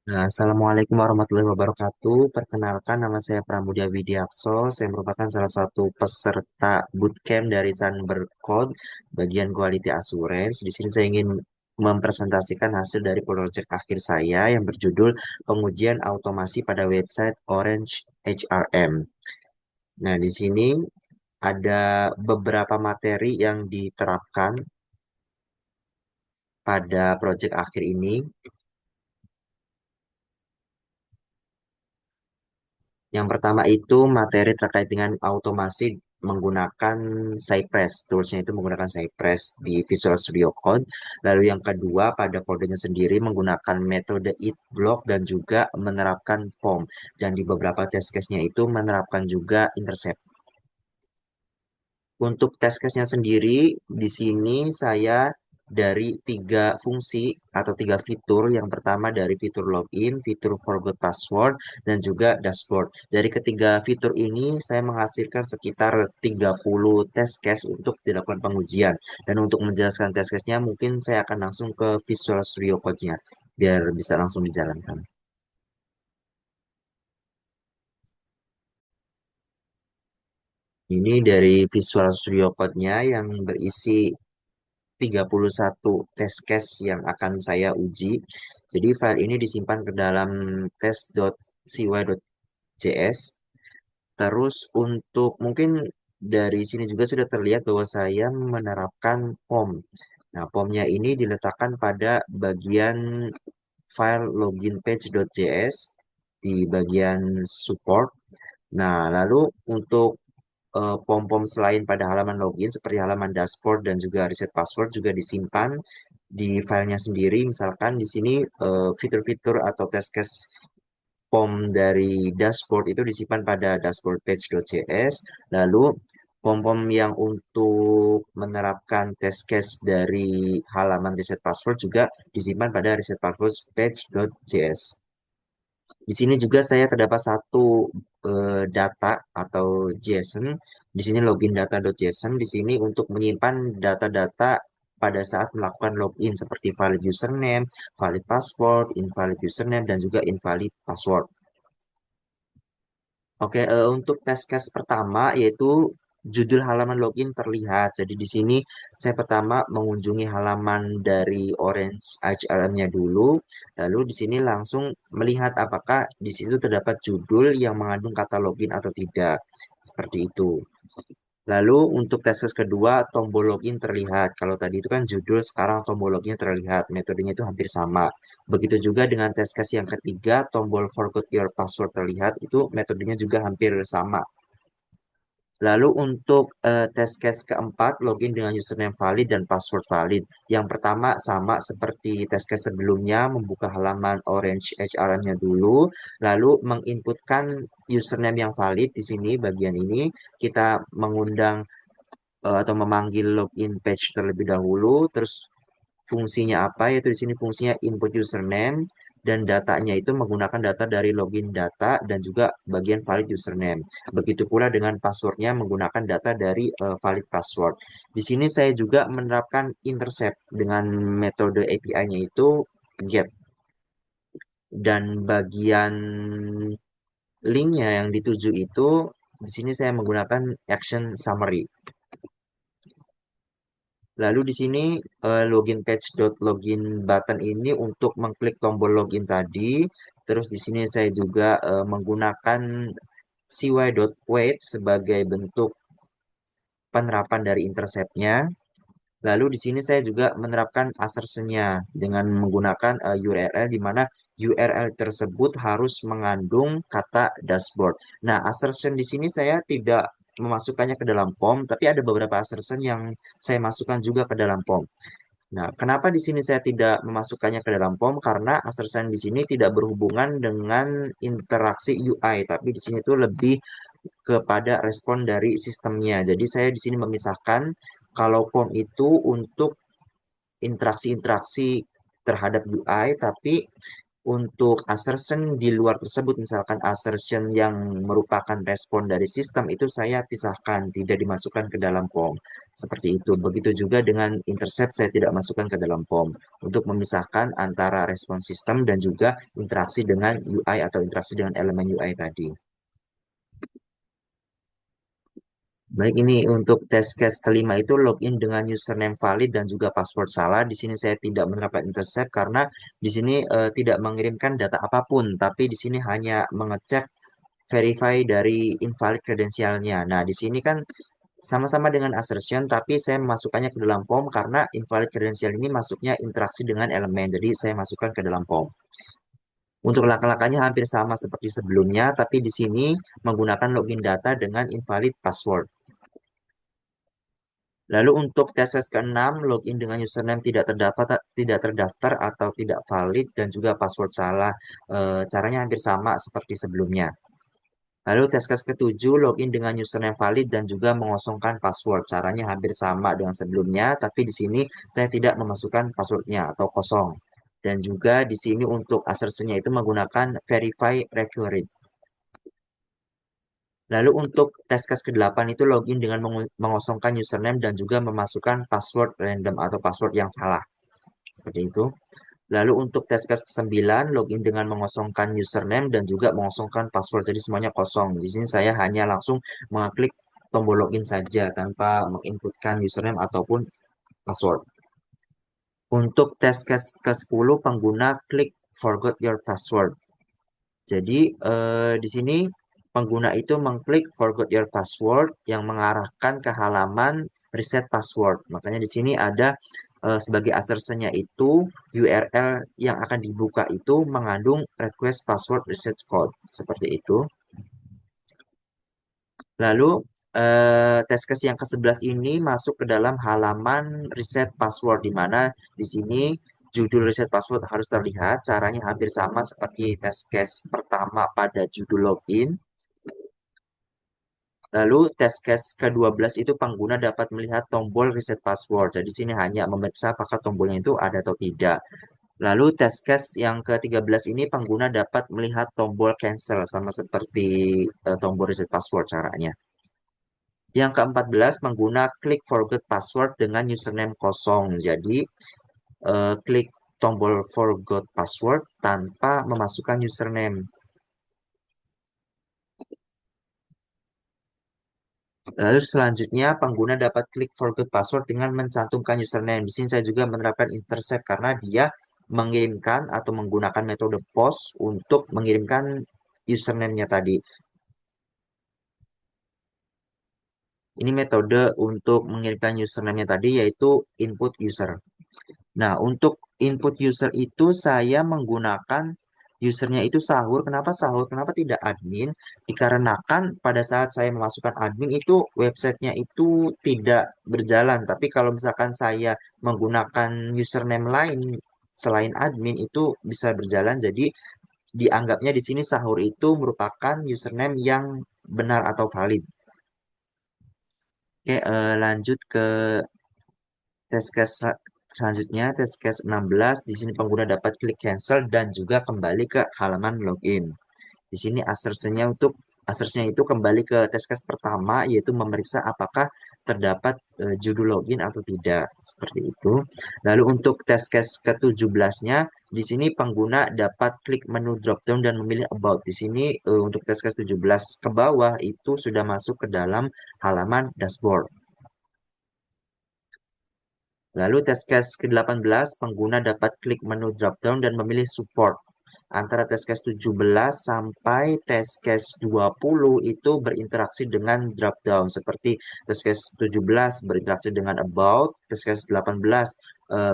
Nah, Assalamualaikum warahmatullahi wabarakatuh. Perkenalkan, nama saya Pramudia Widiakso. Saya merupakan salah satu peserta bootcamp dari Sunbird Code, bagian Quality Assurance. Di sini saya ingin mempresentasikan hasil dari proyek akhir saya yang berjudul Pengujian Automasi pada Website Orange HRM. Nah, di sini ada beberapa materi yang diterapkan pada proyek akhir ini. Yang pertama itu materi terkait dengan automasi menggunakan Cypress. Toolsnya itu menggunakan Cypress di Visual Studio Code. Lalu yang kedua pada kodenya sendiri menggunakan metode it block dan juga menerapkan POM. Dan di beberapa test case-nya itu menerapkan juga intercept. Untuk test case-nya sendiri, di sini saya dari tiga fungsi atau tiga fitur. Yang pertama dari fitur login, fitur forgot password, dan juga dashboard. Dari ketiga fitur ini, saya menghasilkan sekitar 30 test case untuk dilakukan pengujian. Dan untuk menjelaskan test case-nya, mungkin saya akan langsung ke Visual Studio Code-nya, biar bisa langsung dijalankan. Ini dari Visual Studio Code-nya yang berisi 31 test case yang akan saya uji. Jadi file ini disimpan ke dalam test.cy.js. Terus untuk mungkin dari sini juga sudah terlihat bahwa saya menerapkan POM. Nah, POM-nya ini diletakkan pada bagian file login page.js di bagian support. Nah, lalu untuk pom-pom selain pada halaman login seperti halaman dashboard dan juga reset password juga disimpan di filenya sendiri. Misalkan di sini fitur-fitur atau test case POM dari dashboard itu disimpan pada dashboard page.js. Lalu pom-pom yang untuk menerapkan test case dari halaman reset password juga disimpan pada reset password page.js. Di sini juga saya terdapat satu data atau JSON. Di sini login data.json. Di sini untuk menyimpan data-data pada saat melakukan login seperti valid username, valid password, invalid username, dan juga invalid password. Oke, untuk test case pertama yaitu judul halaman login terlihat. Jadi di sini saya pertama mengunjungi halaman dari Orange HLM-nya dulu, lalu di sini langsung melihat apakah di situ terdapat judul yang mengandung kata login atau tidak. Seperti itu. Lalu untuk tes case kedua, tombol login terlihat. Kalau tadi itu kan judul, sekarang tombol login terlihat. Metodenya itu hampir sama. Begitu juga dengan tes case yang ketiga, tombol forgot your password terlihat. Itu metodenya juga hampir sama. Lalu untuk test case keempat, login dengan username valid dan password valid. Yang pertama sama seperti test case sebelumnya, membuka halaman Orange HRM-nya dulu, lalu menginputkan username yang valid di sini bagian ini. Kita mengundang atau memanggil login page terlebih dahulu, terus fungsinya apa? Yaitu di sini fungsinya input username dan datanya itu menggunakan data dari login data dan juga bagian valid username. Begitu pula dengan passwordnya menggunakan data dari valid password. Di sini saya juga menerapkan intercept dengan metode API-nya itu get dan bagian linknya yang dituju itu di sini saya menggunakan action summary. Lalu di sini login page.login button ini untuk mengklik tombol login tadi. Terus di sini saya juga menggunakan cy.wait sebagai bentuk penerapan dari intercept-nya. Lalu di sini saya juga menerapkan assertion-nya dengan menggunakan URL di mana URL tersebut harus mengandung kata dashboard. Nah, assertion di sini saya tidak memasukkannya ke dalam POM, tapi ada beberapa assertion yang saya masukkan juga ke dalam POM. Nah, kenapa di sini saya tidak memasukkannya ke dalam POM? Karena assertion di sini tidak berhubungan dengan interaksi UI, tapi di sini itu lebih kepada respon dari sistemnya. Jadi saya di sini memisahkan kalau POM itu untuk interaksi-interaksi terhadap UI, tapi Untuk assertion di luar tersebut, misalkan assertion yang merupakan respon dari sistem itu saya pisahkan, tidak dimasukkan ke dalam POM. Seperti itu. Begitu juga dengan intercept saya tidak masukkan ke dalam POM untuk memisahkan antara respon sistem dan juga interaksi dengan UI atau interaksi dengan elemen UI tadi. Baik, ini untuk test case kelima itu login dengan username valid dan juga password salah. Di sini saya tidak menerapkan intercept karena di sini tidak mengirimkan data apapun, tapi di sini hanya mengecek verify dari invalid kredensialnya. Nah, di sini kan sama-sama dengan assertion, tapi saya memasukkannya ke dalam POM karena invalid kredensial ini masuknya interaksi dengan elemen. Jadi saya masukkan ke dalam POM. Untuk langkah-langkahnya hampir sama seperti sebelumnya, tapi di sini menggunakan login data dengan invalid password. Lalu untuk tes case keenam, login dengan username tidak terdaftar atau tidak valid dan juga password salah. Caranya hampir sama seperti sebelumnya. Lalu tes case ketujuh, login dengan username valid dan juga mengosongkan password. Caranya hampir sama dengan sebelumnya, tapi di sini saya tidak memasukkan passwordnya atau kosong. Dan juga di sini untuk assertion-nya itu menggunakan verify recurring. Lalu untuk tes case ke-8 itu login dengan mengosongkan username dan juga memasukkan password random atau password yang salah. Seperti itu. Lalu untuk tes case ke-9 login dengan mengosongkan username dan juga mengosongkan password. Jadi semuanya kosong. Di sini saya hanya langsung mengklik tombol login saja tanpa menginputkan username ataupun password. Untuk tes case ke-10 pengguna klik forgot your password. Jadi di sini pengguna itu mengklik forgot your password yang mengarahkan ke halaman reset password. Makanya di sini ada sebagai assertion-nya itu URL yang akan dibuka itu mengandung request password reset code. Seperti itu. Lalu test case yang ke-11 ini masuk ke dalam halaman reset password di mana di sini judul reset password harus terlihat. Caranya hampir sama seperti test case pertama pada judul login. Lalu test case ke-12 itu pengguna dapat melihat tombol reset password. Jadi sini hanya memeriksa apakah tombolnya itu ada atau tidak. Lalu test case yang ke-13 ini pengguna dapat melihat tombol cancel sama seperti tombol reset password caranya. Yang ke-14 pengguna klik forget password dengan username kosong. Jadi klik tombol forgot password tanpa memasukkan username. Lalu selanjutnya pengguna dapat klik forget password dengan mencantumkan username. Di sini saya juga menerapkan intercept karena dia mengirimkan atau menggunakan metode post untuk mengirimkan username-nya tadi. Ini metode untuk mengirimkan username-nya tadi yaitu input user. Nah, untuk input user itu saya menggunakan usernya itu sahur. Kenapa sahur? Kenapa tidak admin? Dikarenakan pada saat saya memasukkan admin itu websitenya itu tidak berjalan. Tapi kalau misalkan saya menggunakan username lain selain admin itu bisa berjalan. Jadi dianggapnya di sini sahur itu merupakan username yang benar atau valid. Oke, lanjut ke tes case selanjutnya, tes case 16. Di sini pengguna dapat klik cancel dan juga kembali ke halaman login. Di sini assertion itu kembali ke tes case pertama yaitu memeriksa apakah terdapat judul login atau tidak. Seperti itu. Lalu untuk tes case ke-17-nya di sini pengguna dapat klik menu drop down dan memilih about. Di sini untuk tes case 17 ke bawah itu sudah masuk ke dalam halaman dashboard. Lalu test case ke-18, pengguna dapat klik menu drop-down dan memilih support. Antara test case 17 sampai test case 20 itu berinteraksi dengan drop-down. Seperti test case 17 berinteraksi dengan about, test case 18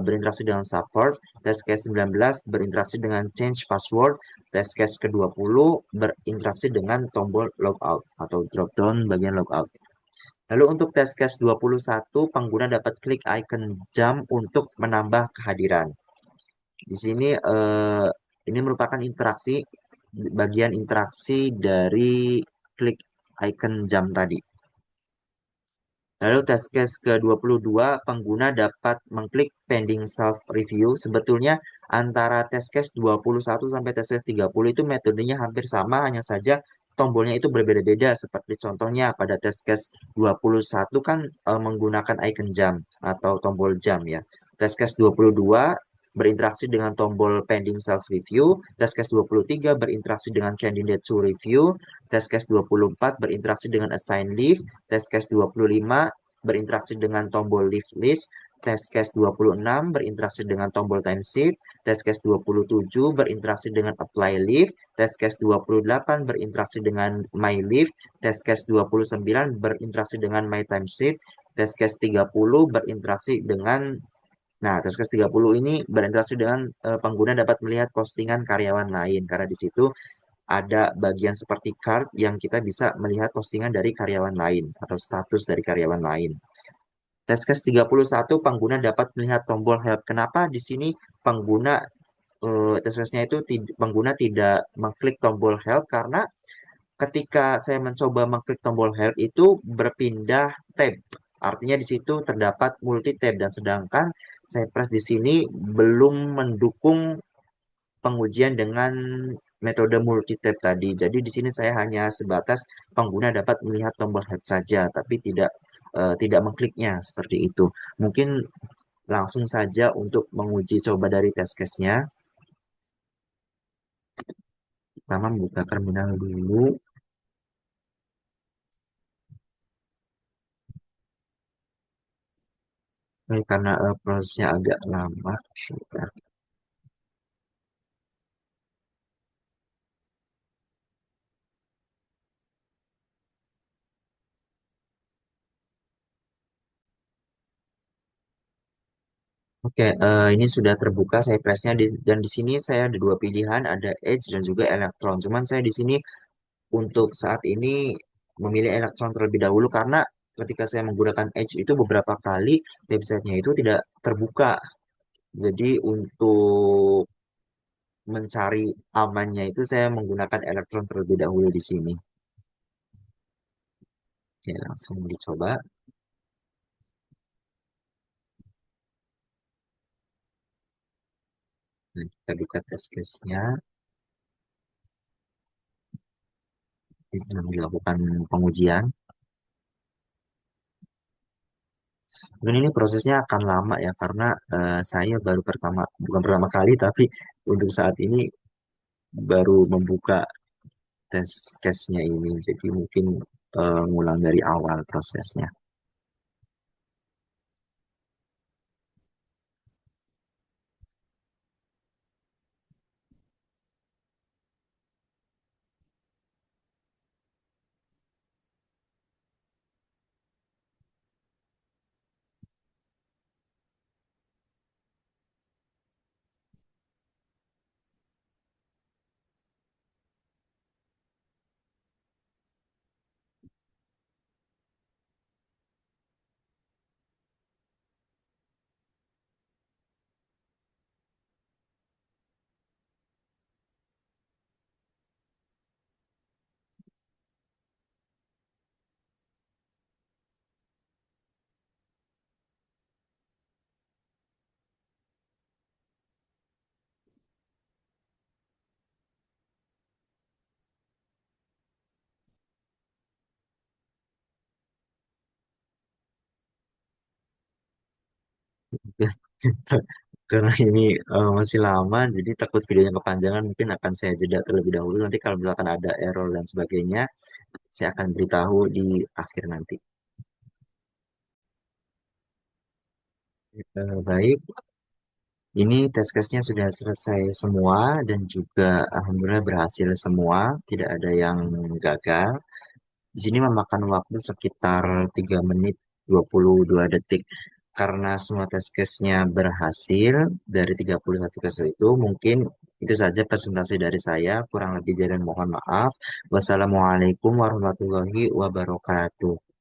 berinteraksi dengan support, test case 19 berinteraksi dengan change password, test case ke-20 berinteraksi dengan tombol logout atau drop-down bagian logout. Lalu untuk test case 21, pengguna dapat klik icon jam untuk menambah kehadiran. Di sini ini merupakan bagian interaksi dari klik icon jam tadi. Lalu test case ke-22, pengguna dapat mengklik pending self review. Sebetulnya antara test case 21 sampai test case 30 itu metodenya hampir sama, hanya saja tombolnya itu berbeda-beda. Seperti contohnya pada test case 21 kan menggunakan icon jam atau tombol jam ya. Test case 22 berinteraksi dengan tombol pending self review, test case 23 berinteraksi dengan candidate to review, test case 24 berinteraksi dengan assign leave, test case 25 berinteraksi dengan tombol leave list, test case 26 berinteraksi dengan tombol timesheet, test case 27 berinteraksi dengan apply leave, test case 28 berinteraksi dengan my leave, test case 29 berinteraksi dengan my timesheet, test case 30 berinteraksi dengan Nah, Taskas 30 ini berinteraksi dengan pengguna dapat melihat postingan karyawan lain karena di situ ada bagian seperti card yang kita bisa melihat postingan dari karyawan lain atau status dari karyawan lain. Taskas 31 pengguna dapat melihat tombol help. Kenapa di sini pengguna Taskasnya itu pengguna tidak mengklik tombol help karena ketika saya mencoba mengklik tombol help itu berpindah tab. Artinya di situ terdapat multi tab dan sedangkan saya press di sini belum mendukung pengujian dengan metode multi tab tadi. Jadi di sini saya hanya sebatas pengguna dapat melihat tombol help saja tapi tidak mengkliknya seperti itu. Mungkin langsung saja untuk menguji coba dari test case-nya. Pertama buka terminal dulu. Karena prosesnya agak lama. Sudah. Oke, ini sudah terbuka saya pressnya dan di sini saya ada dua pilihan, ada Edge dan juga Electron. Cuman saya di sini untuk saat ini memilih Electron terlebih dahulu karena ketika saya menggunakan Edge itu beberapa kali websitenya itu tidak terbuka. Jadi untuk mencari amannya itu saya menggunakan Electron terlebih dahulu di sini. Oke, langsung dicoba. Nah, kita buka test case-nya. Sedang dilakukan pengujian. Mungkin ini prosesnya akan lama ya karena saya baru bukan pertama kali tapi untuk saat ini baru membuka tes case-nya ini. Jadi mungkin ngulang dari awal prosesnya. Karena ini masih lama, jadi takut videonya kepanjangan, mungkin akan saya jeda terlebih dahulu. Nanti kalau misalkan ada error dan sebagainya, saya akan beritahu di akhir nanti. Baik, ini tes case-nya sudah selesai semua dan juga alhamdulillah berhasil semua, tidak ada yang gagal. Di sini memakan waktu sekitar 3 menit 22 detik. Karena semua tes case-nya berhasil dari 31 tes itu, mungkin itu saja presentasi dari saya. Kurang lebih dan mohon maaf. Wassalamualaikum warahmatullahi wabarakatuh.